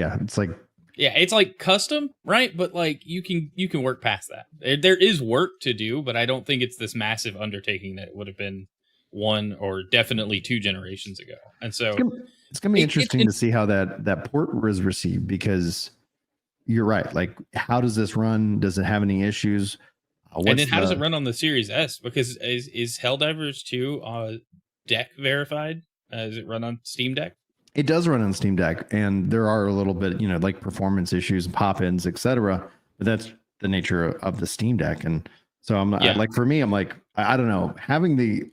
Yeah, it's like Yeah, it's like custom, right? But like you can work past that. There is work to do, but I don't think it's this massive undertaking that it would have been one or definitely two generations ago. And it's so gonna, it's gonna be interesting to see how that port was received, because you're right. Like, how does this run? Does it have any issues? and What's then how does it the? run on the Series S? Because is Helldivers 2 deck verified? Does it run on Steam Deck? It does run on Steam Deck, and there are a little bit, like performance issues, pop-ins, etc. But that's the nature of the Steam Deck, and so Yeah. like, for me, I'm like, I don't know,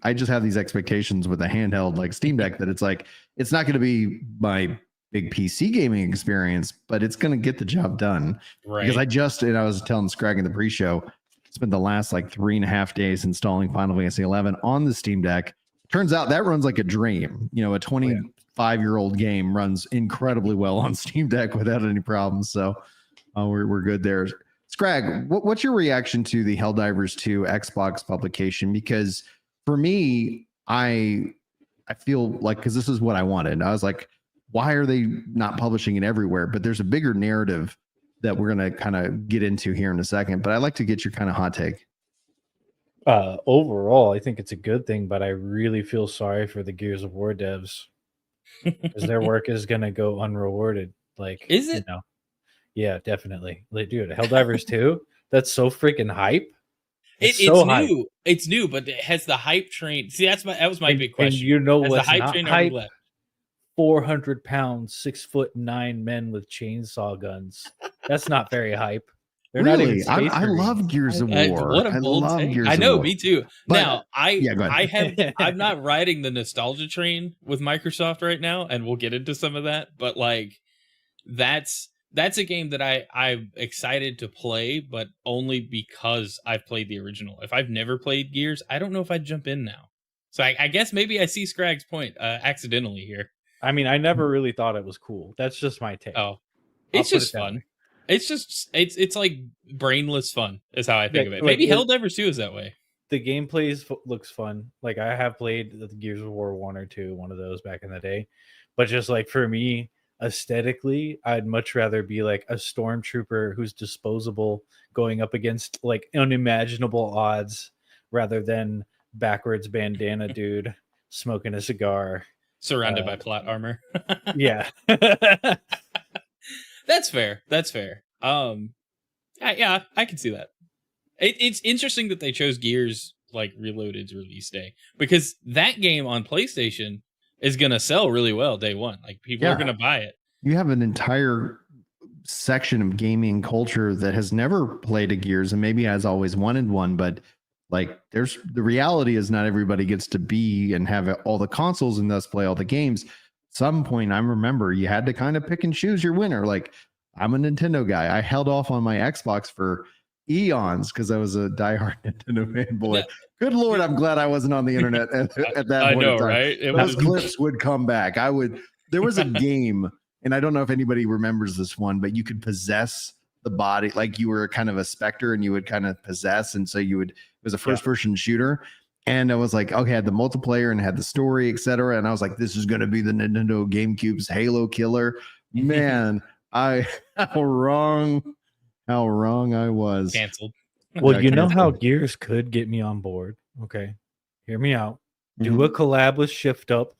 I just have these expectations with a handheld like Steam Deck that it's like it's not going to be my big PC gaming experience, but it's going to get the job done. Right. Because I was telling Scrag in the pre-show, spent the last like 3.5 days installing Final Fantasy 11 on the Steam Deck. Turns out that runs like a dream. A 25-year-old game runs incredibly well on Steam Deck without any problems. So we're good there. Scrag, what's your reaction to the Helldivers 2 Xbox publication? Because for me, I feel like, because this is what I wanted. I was like, why are they not publishing it everywhere? But there's a bigger narrative that we're going to kind of get into here in a second. But I'd like to get your kind of hot take. Overall, I think it's a good thing, but I really feel sorry for the Gears of War devs because their work is going to go unrewarded. Like, is it? Yeah, definitely. Like, dude, Helldivers 2, that's so freaking hype. It's so new. Hype. It's new, but it has the hype train. See, that was my big question. And what's the hype train hype? 400-pound, 6'9" men with chainsaw guns. That's not very hype. They're really? Not even I love Gears of War. What a bold take. I know, me too. But, now, I'm not riding the nostalgia train with Microsoft right now, and we'll get into some of that. But like, that's a game that I'm excited to play, but only because I've played the original. If I've never played Gears, I don't know if I'd jump in now. So I guess maybe I see Scrag's point accidentally here. I mean, I never really thought it was cool. That's just my take. Oh, it's just fun. It's just it's like brainless fun is how I think of it. Maybe Helldivers 2 is that way. The gameplay looks fun. Like, I have played the Gears of War 1 or 2, one of those back in the day. But just like for me, aesthetically, I'd much rather be like a stormtrooper who's disposable going up against like unimaginable odds rather than backwards bandana dude smoking a cigar. Surrounded by plot armor. Yeah. That's fair. Yeah, I can see that. It's interesting that they chose Gears like Reloaded's release day, because that game on PlayStation is going to sell really well day one. Like, people are going to buy it. You have an entire section of gaming culture that has never played a Gears and maybe has always wanted one, but like, the reality is not everybody gets to be and have all the consoles and thus play all the games. At some point, I remember you had to kind of pick and choose your winner. Like, I'm a Nintendo guy. I held off on my Xbox for eons because I was a diehard Nintendo fanboy. Good Lord, I'm glad I wasn't on the internet at that point in time. Right? Those clips would come back. There was a game, and I don't know if anybody remembers this one, but you could possess the body, like you were kind of a specter and you would kind of possess, and so it was a first person shooter, and I was like, okay, I had the multiplayer and had the story, etc. And I was like, this is going to be the Nintendo GameCube's Halo killer. Man, how wrong I was. Canceled. Well, you know how Gears could get me on board. Okay, hear me out. Do a collab with Shift Up,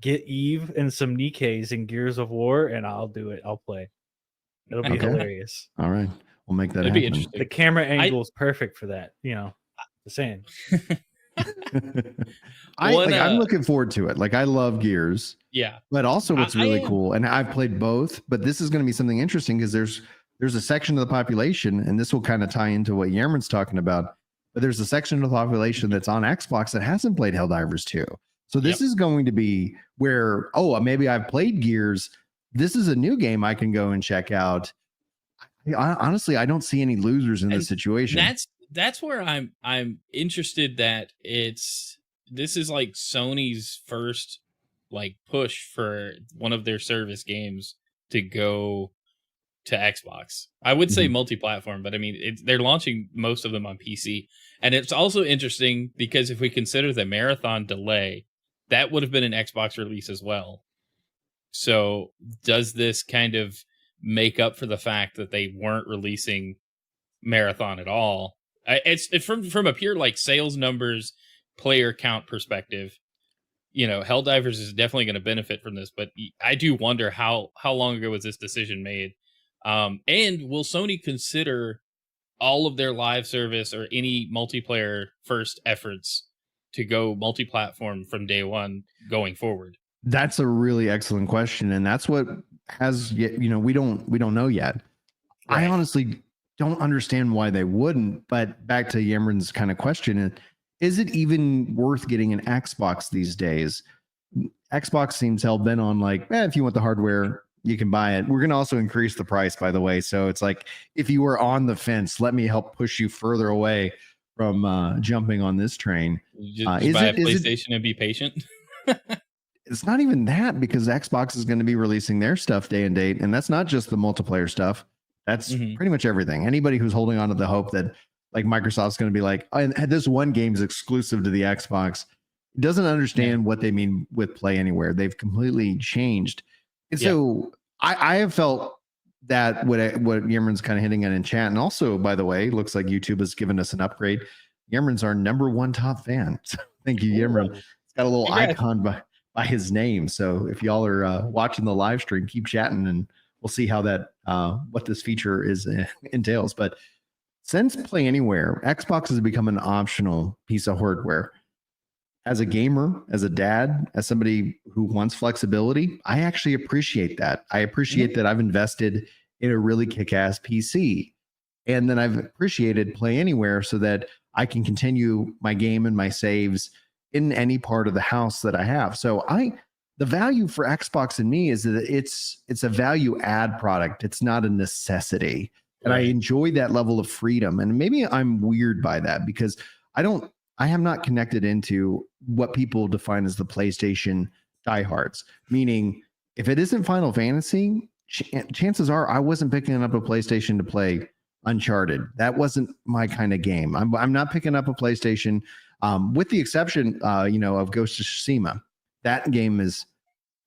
get Eve and some Nikes in Gears of War, and I'll do it. I'll play. It'll be hilarious. All right, we'll make that happen. Be interesting. The camera angle is perfect for that. The saying. I'm looking forward to it. Like, I love Gears. Yeah. But also what's really cool, and I've played both, but this is going to be something interesting because there's a section of the population, and this will kind of tie into what Yerman's talking about, but there's a section of the population that's on Xbox that hasn't played Helldivers 2. So this is going to be where, maybe I've played Gears. This is a new game I can go and check out. Honestly, I don't see any losers in this situation. That's where I'm interested that this is like Sony's first like push for one of their service games to go to Xbox. I would say multi-platform, but I mean, they're launching most of them on PC. And it's also interesting because if we consider the marathon delay, that would have been an Xbox release as well. So does this kind of make up for the fact that they weren't releasing Marathon at all. It's from a pure like sales numbers, player count perspective. Helldivers is definitely going to benefit from this, but I do wonder how long ago was this decision made, and will Sony consider all of their live service or any multiplayer first efforts to go multi-platform from day one going forward? That's a really excellent question, and that's what has we don't know yet. Right. I honestly don't understand why they wouldn't. But back to Yemrin's kind of question, is it even worth getting an Xbox these days? Xbox seems hell bent on like, if you want the hardware, you can buy it. We're going to also increase the price, by the way. So it's like, if you were on the fence, let me help push you further away from jumping on this train. Just buy a PlayStation and be patient. It's not even that, because Xbox is going to be releasing their stuff day and date. And that's not just the multiplayer stuff. That's pretty much everything. Anybody who's holding on to the hope that like Microsoft's going to be like, oh, and this one game is exclusive to the Xbox, doesn't understand what they mean with Play Anywhere. They've completely changed. And so I have felt that what Yemrin's kind of hitting at in chat. And also, by the way, looks like YouTube has given us an upgrade. Yemrin's our #1 top fan. So thank you, Yemrin. It's got a little icon by his name. So if y'all are watching the live stream, keep chatting and we'll see how that what this feature entails. But since Play Anywhere, Xbox has become an optional piece of hardware. As a gamer, as a dad, as somebody who wants flexibility, I actually appreciate that. I appreciate that I've invested in a really kick-ass PC. And then I've appreciated Play Anywhere so that I can continue my game and my saves in any part of the house that I have. So the value for Xbox and me is that it's a value add product. It's not a necessity. And I enjoy that level of freedom. And maybe I'm weird by that because I am not connected into what people define as the PlayStation diehards. Meaning, if it isn't Final Fantasy, chances are I wasn't picking up a PlayStation to play Uncharted. That wasn't my kind of game. I'm not picking up a PlayStation, with the exception, of Ghost of Tsushima. That game is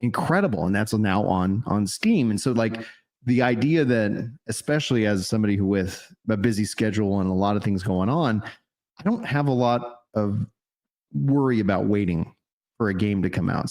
incredible, and that's now on Steam. And so, like, the idea that, especially as somebody who with a busy schedule and a lot of things going on, I don't have a lot of worry about waiting for a game to come out.